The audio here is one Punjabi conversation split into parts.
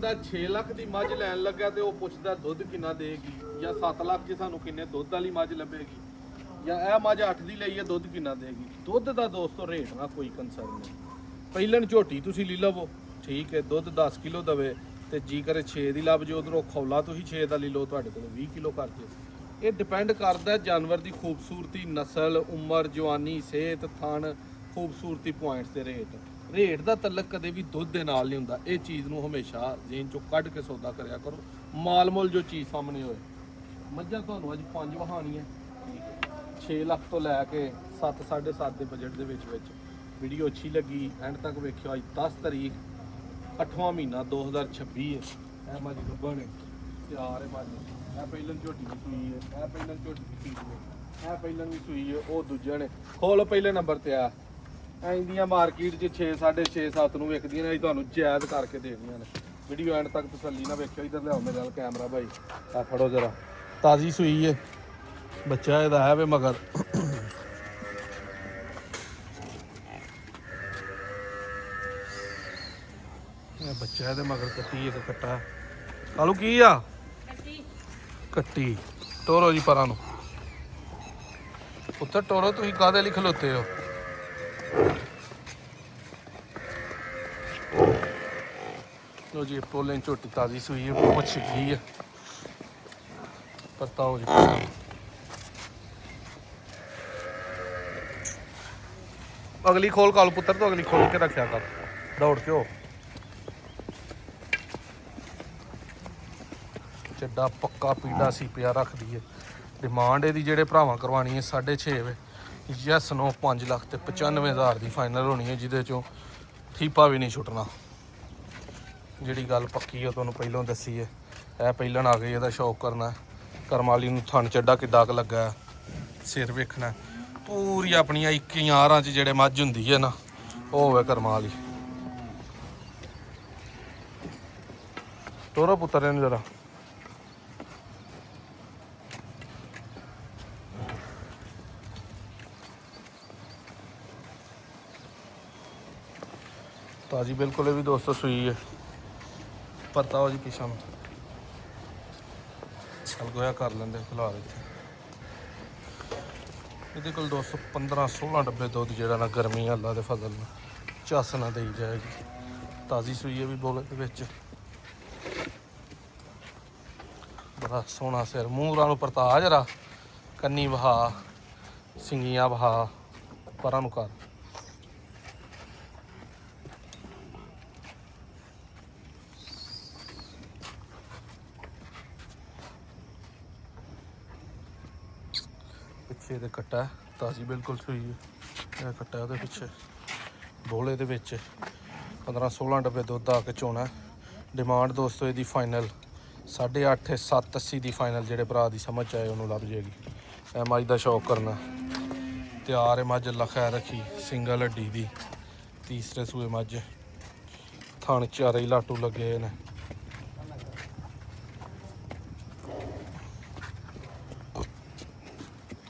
6 ਲੱਖ ਦੀ ਮੱਝ ਲੈਣ ਲੱਗਾ ਤੇ ਉਹ ਪੁੱਛਦਾ ਦੁੱਧ ਕਿੰਨਾ ਦੇਗੀ ਜਾਂ 7 ਲੱਖ 'ਚ ਸਾਨੂੰ ਕਿੰਨੇ ਦੁੱਧ ਵਾਲੀ ਮੱਝ ਲੱਭੇਗੀ ਜਾਂ ਇਹ ਮੱਝ 8 ਦੀ ਲਈ ਹੈ ਦੁੱਧ ਕਿੰਨਾ ਦੇਗੀ। ਦੁੱਧ ਦਾ ਦੋਸਤੋ ਰੇਟ ਨਾਲ ਕੋਈ ਕੰਸਰਨ ਨਹੀਂ। ਪਹਿਲਣ ਝੋਟੀ ਤੁਸੀਂ ਲੈ ਲਵੋ ਠੀਕ ਹੈ, ਦੁੱਧ 10 ਕਿਲੋ ਦਵੇ ਤੇ ਜੀ ਕਰੇ 6 ਦੀ ਲੱਭ ਜੇ ਉਧਰੋਂ ਖੌਲਾ ਤੁਸੀਂ 6 ਦਾ ਲੈ ਲਓ ਤੁਹਾਡੇ ਕੋਲ 20 ਕਿਲੋ ਕਰਕੇ। ਇਹ ਡਿਪੈਂਡ ਕਰਦਾ ਜਾਨਵਰ ਦੀ ਖੂਬਸੂਰਤੀ, ਨਸਲ, ਉਮਰ, ਜਵਾਨੀ, ਸਿਹਤ, ਥਣ, ਖੂਬਸੂਰਤੀ, ਪੁਆਇੰਟਸ ਤੇ ਰੇਟ ਦਾ ਤਲਕ ਕਦੇ ਵੀ ਦੁੱਧ ਦੇ ਨਾਲ ਨਹੀਂ ਹੁੰਦਾ। ਇਹ ਚੀਜ਼ ਨੂੰ ਹਮੇਸ਼ਾ ਜ਼ੇਨ ਚੋਂ ਕੱਢ ਕੇ ਸੌਦਾ ਕਰਿਆ ਕਰੋ। ਮਾਲ ਮੁੱਲ ਜੋ ਚੀਜ਼ ਸਾਹਮਣੇ ਹੋਏ। ਮੱਝਾਂ ਤੁਹਾਨੂੰ ਅੱਜ 5 ਵਹਾਣੀਆਂ 6 ਲੱਖ ਤੋਂ ਲੈ ਕੇ 7 7.5 ਦੇ ਬਜਟ ਦੇ ਵਿੱਚ ਵੀਡੀਓ ਅੱਛੀ ਲੱਗੀ ਐਂਡ ਤੱਕ ਵੇਖਿਓ। ਅੱਜ 10 ਤਰੀਕ 8ਵਾਂ ਮਹੀਨਾ 2026 ਹੈ। ਇਹ ਮੱਝ ਗੱਭਣ ਹੈ, ਤਿਆਰ ਹੈ ਮੱਝ। ਇਹ ਪਹਿਲਾਂ ਝੋਟੀ ਦੀ ਸੂਈ ਹੈ, ਇਹ ਪਹਿਲਾਂ ਝੋਟੀ ਦੀ ਸੂਈ ਹੈ, ਇਹ ਪਹਿਲਾਂ ਵੀ ਸੂਈ ਹੈ, ਉਹ ਦੂਜਾ ਨੇ। ਖੋਲ ਪਹਿਲੇ ਨੰਬਰ ਤੇ ਆ। ਇੰਦੀਆਂ ਮਾਰਕੀਟ 'ਚ 6 6.5 7 ਨੂੰ ਵਿਕਦੀਆਂ ਨੇ, ਅਸੀਂ ਤੁਹਾਨੂੰ ਜਾਇਜ਼ ਕਰਕੇ ਦੇਣੀਆਂ ਨੇ। ਵੀਡੀਓ ਐਂਡ ਤੱਕ ਤਸੱਲੀ ਨਾਲ ਵੇਖਿਓ। ਇੱਧਰ ਲਿਆਓ ਮੇਰੇ ਨਾਲ ਕੈਮਰਾ ਭਾਈ, ਆ ਫੜੋ ਜਰਾ। ਤਾਜ਼ੀ ਸੂਈ ਹੈ, ਬੱਚਾ ਇਹਦਾ ਹੈ ਵੇ ਮਗਰ। ਇਹ ਬੱਚਾ ਇਹਦੇ ਮਗਰ ਕੱਟੀ ਇੱਕ ਕੱਟਾ। ਕਾਲੂ ਕੀ ਆ? ਕੱਟੀ। ਟੋਰੋ ਜੀ ਪਰਾਂ ਨੂੰ ਉੱਤਰ ਟੋਰੋ। ਤੁਸੀਂ ਕਾਹਦੇ ਲਈ ਖਲੋਤੇ ਹੋ? ਲੋ ਜੀ ਪੋਲਨ ਝੋਟੀ ਤਾਜ਼ੀ ਸੂਈ ਹੈ, ਪੁੱਛ ਗਈ ਹੈ। ਪਤਾ ਹੋ ਜੀ ਅਗਲੀ ਖੋਲ ਕਾਲੂ ਪੁੱਤਰ ਤੋਂ ਅਗਲੀ ਖੋਲ ਕੇ ਰੱਖਿਆ ਕਰ, ਦੌੜ ਕੇ ਹੋ। ਚੱਡਾ ਪੱਕਾ ਪੀੜਾ ਸੀ ਪਿਆ ਰੱਖਦੀ ਹੈ। ਡਿਮਾਂਡ ਇਹਦੀ ਜਿਹੜੇ ਭਰਾਵਾਂ ਕਰਵਾਉਣੀ ਹੈ 6.5 ਵੇ। ਯੈਸ ਨੋ 5 ਲੱਖ ਤੇ 95,000 ਦੀ ਫਾਈਨਲ ਹੋਣੀ ਹੈ, ਜਿਹਦੇ ਚੋਂ ਠੀਪਾ ਵੀ ਨਹੀਂ ਛੁੱਟਣਾ। ਜਿਹੜੀ ਗੱਲ ਪੱਕੀ ਹੈ ਤੁਹਾਨੂੰ ਪਹਿਲਾਂ ਦੱਸੀ ਹੈ। ਇਹ ਪਹਿਲਾਂ ਆ ਗਈ, ਇਹਦਾ ਸ਼ੌਕ ਕਰਨਾ। ਕਰਮਾਲੀ ਨੂੰ ਥਣ ਚੱਡਾ ਕਿੱਡਾ ਕੁ ਲੱਗਾ, ਸਿਰ ਵੇਖਣਾ। ਪੂਰੀ ਆਪਣੀਆਂ 21 ਆਰਾਂ 'ਚ ਜਿਹੜੇ ਮੱਝ ਹੁੰਦੀ ਹੈ ਨਾ, ਉਹ ਹੋਵੇ ਕਰਮਾਲੀ। ਤੋਰੋ ਪੁੱਤਰ ਇਹਨੂੰ ਜਰਾ। ਤਾਜ਼ੀ ਬਿਲਕੁਲ ਇਹ ਵੀ ਦੋਸਤੋ ਸੂਈ ਹੈ। ਪਤਾ ਹੋ ਜੀ ਪਿਛਾਂ ਨੂੰ ਚੱਲ ਗੋਇਆ ਕਰ ਲੈਂਦੇ ਫਿਲਹਾਲ। ਇੱਥੇ ਇਹਦੇ ਕੋਲ 215-16 ਡੱਬੇ ਦੁੱਧ ਜਿਹੜਾ ਨਾ ਗਰਮੀ ਅੱਲਾ ਦੇ ਫਜ਼ਲ ਨਾਲ ਚੱਸ ਨਾ ਦੇਈ ਜਾਏਗੀ। ਤਾਜ਼ੀ ਸੂਈ ਹੈ ਵੀ ਬੋਲੇ ਦੇ ਵਿੱਚ। ਬੜਾ ਸੋਹਣਾ ਸਿਰ, ਮੂੰਹਾਂ ਨੂੰ ਪਰਤਾ ਜਰਾ, ਕੰਨੀ ਵਹਾ, ਸਿੰਗੀਆਂ ਵਹਾ, ਪਰਾਂ ਨੂੰ ਕਰ। ਪਿੱਛੇ ਦੇ ਕੱਟਾ ਤਾਜ਼ੀ ਬਿਲਕੁਲ ਸੂਈ ਹੈ। ਇਹ ਕੱਟਾ ਉਹਦੇ ਪਿੱਛੇ ਬੋਲੇ ਦੇ ਵਿੱਚ 15-16 ਡੱਬੇ ਦੁੱਧ ਆ ਕੇ ਚੋਣਾ। ਡਿਮਾਂਡ ਦੋਸਤੋ ਇਹਦੀ ਫਾਈਨਲ 8.5 780 ਦੀ ਫਾਈਨਲ। ਜਿਹੜੇ ਭਰਾ ਦੀ ਸਮਝ ਆਏ ਉਹਨੂੰ ਲੱਭ ਜਾਏਗੀ। ਇਹ ਮੱਝ ਦਾ ਸ਼ੌਕ ਕਰਨਾ। ਤਿਆਰ ਹੈ ਮੱਝ, ਅੱਲਾ ਖੈਰ ਰੱਖੀ। ਸਿੰਗਲ ਹੱਡੀ ਦੀ ਤੀਸਰੇ ਸੂਏ ਮੱਝ। ਥਣ ਚਾਰੇ ਹੀ ਲਾਟੂ ਲੱਗੇ ਨੇ।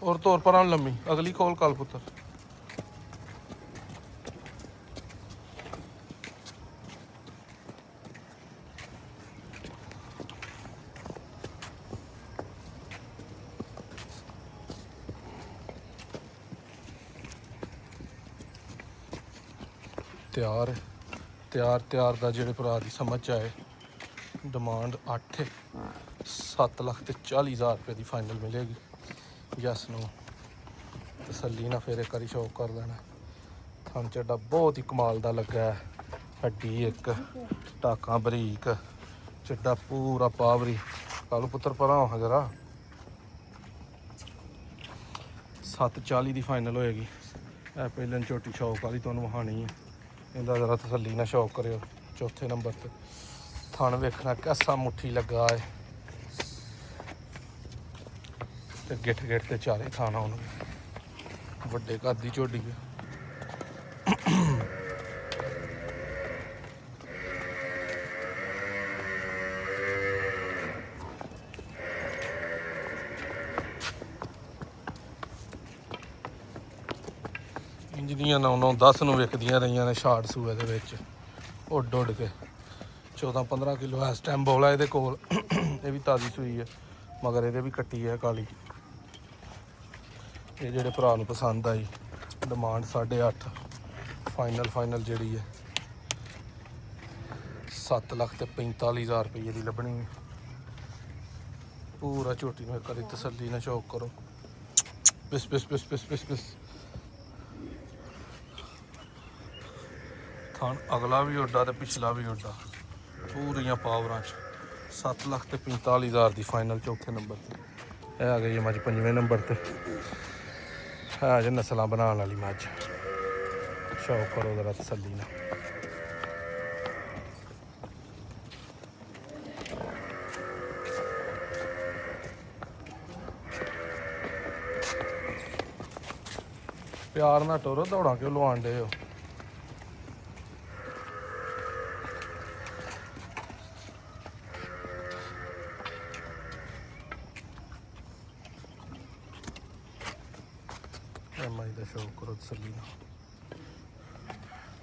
ਔਰ ਤੌਰ ਪਰ ਲੰਮੀ ਅਗਲੀ ਖੋਲ ਕਾਲ ਪੁੱਤਰ। ਤਿਆਰ ਦਾ ਜਿਹੜੇ ਭਰਾ ਦੀ ਸਮਝ ਆਏ। ਡਿਮਾਂਡ 7 ਲੱਖ ਤੇ 40,000 ਰੁਪਏ ਦੀ ਫਾਈਨਲ ਮਿਲੇਗੀ। ਯਸ ਨੂੰ ਤਸੱਲੀ ਨਾਲ ਫਿਰ ਇੱਕ ਵਾਰੀ ਸ਼ੌਕ ਕਰ ਲੈਣਾ। ਥਣ ਚੱਡਾ ਬਹੁਤ ਹੀ ਕਮਾਲ ਦਾ ਲੱਗਾ ਹੈ। ਹੱਡੀ ਇੱਕ, ਟਾਕਾਂ ਬਰੀਕ, ਚੱਡਾ ਪੂਰਾ ਪਾਵਰੀ। ਕਾਲੂ ਪੁੱਤਰ ਪਰਾਂ ਹੋ ਜਰਾ। 740 ਦੀ ਫਾਈਨਲ ਹੋਏਗੀ। ਇਹ ਪਹਿਲਾਂ ਝੋਟੀ ਸ਼ੌਕ ਵਾਲੀ ਤੁਹਾਨੂੰ ਵਹਾਣੀ ਹੈ। ਇਹਦਾ ਜ਼ਰਾ ਤਸੱਲੀ ਨਾਲ ਸ਼ੌਕ ਕਰਿਓ। ਚੌਥੇ ਨੰਬਰ ਤੇ ਥਣ ਵੇਖਣਾ ਕਿਹਦਾ ਮੁੱਠੀ ਲੱਗਾ ਹੈ ਤੇ ਗਿੱਠ ਤੇ ਚਾਰੇ ਥਾਣਾ ਉਹਨੂੰ। ਵੱਡੇ ਘਰ ਦੀ ਝੋਡੀ ਹੈ। ਇੰਜ ਦੀਆਂ 9-9 10 ਨੂੰ ਵਿਕਦੀਆਂ ਰਹੀਆਂ ਨੇ ਸ਼ਾਰਟ ਸੂਏ ਦੇ ਵਿੱਚ ਉੱਡ ਕੇ। 14-15 ਕਿਲੋ ਇਸ ਟਾਈਮ ਬੋਲਾ ਇਹਦੇ ਕੋਲ। ਇਹ ਵੀ ਤਾਜ਼ੀ ਸੂਈ ਹੈ, ਮਗਰ ਇਹਦੇ ਵੀ ਕੱਟੀ ਹੈ ਕਾਲੀ। ਇਹ ਜਿਹੜੇ ਭਰਾ ਨੂੰ ਪਸੰਦ ਆਈ, ਡਿਮਾਂਡ 8.5, ਫਾਈਨਲ ਜਿਹੜੀ ਹੈ 7,45,000 ਰੁਪਏ ਦੀ ਲੱਭਣੀ ਹੈ। ਪੂਰਾ ਝੋਟੀ ਨੂੰ ਇੱਕ ਵਾਰੀ ਤਸੱਲੀ ਨਾਲ ਚੌਕ ਕਰੋ। ਬਿਸ ਬਿਸ ਬਿਸ ਬਿਸ ਬਿਸ ਬਿਸ। ਥਣ ਅਗਲਾ ਵੀ ਉੱਡਾ ਤੇ ਪਿਛਲਾ ਵੀ ਉੱਡਾ, ਪੂਰੀਆਂ ਪਾਵਰਾਂ 'ਚ। 7,45,000 ਦੀ ਫਾਈਨਲ ਚੌਥੇ ਨੰਬਰ ਤੇ। ਇਹ ਆ ਗਈ ਮੱਝ 5ਵੇਂ ਨੰਬਰ ਤੇ। ਹੈ ਜੇ ਨਸਲਾਂ ਬਣਾਉਣ ਵਾਲੀ ਮੱਝ, ਸ਼ੌਕ ਕਰੋ ਜ਼ਰਾ ਤਸੱਲੀ ਨਾਲ। ਪਿਆਰ ਨਾਲ ਟੋਰੋ, ਦੌੜਾਂ ਕਿਉਂ ਲਵਾਉਣ ਡੇ ਹੋ? ਮਾਈ ਦਾ ਸ਼ੌਕ ਕਰੋ ਤਸੱਲੀ ਨਾਲ।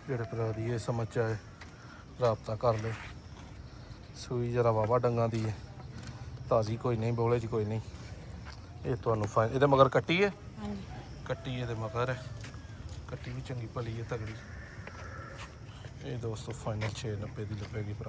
ਜਿਹੜੇ ਭਰਾ ਦੀ ਇਹ ਸਮਝ ਆਏ ਰਾਬਤਾ ਕਰ ਲੈ। ਸੂਈ ਜਰਾ ਵਾਵਾ ਡੰਗਾਂ ਦੀ ਹੈ, ਤਾਜ਼ੀ ਕੋਈ ਨਹੀਂ, ਬੋਲੇ 'ਚ ਕੋਈ ਨਹੀਂ। ਇਹ ਤੁਹਾਨੂੰ ਇਹਦੇ ਮਗਰ ਕੱਟੀ ਹੈ, ਕੱਟੀ ਇਹਦੇ ਮਗਰ ਹੈ, ਕੱਟੀ ਵੀ ਚੰਗੀ ਭਲੀ ਹੈ, ਤਗੜੀ। ਇਹ ਦੋਸਤੋ ਫਾਈਨਲ 690 ਦੀ ਲੱਭੇਗੀ ਭਰਾ।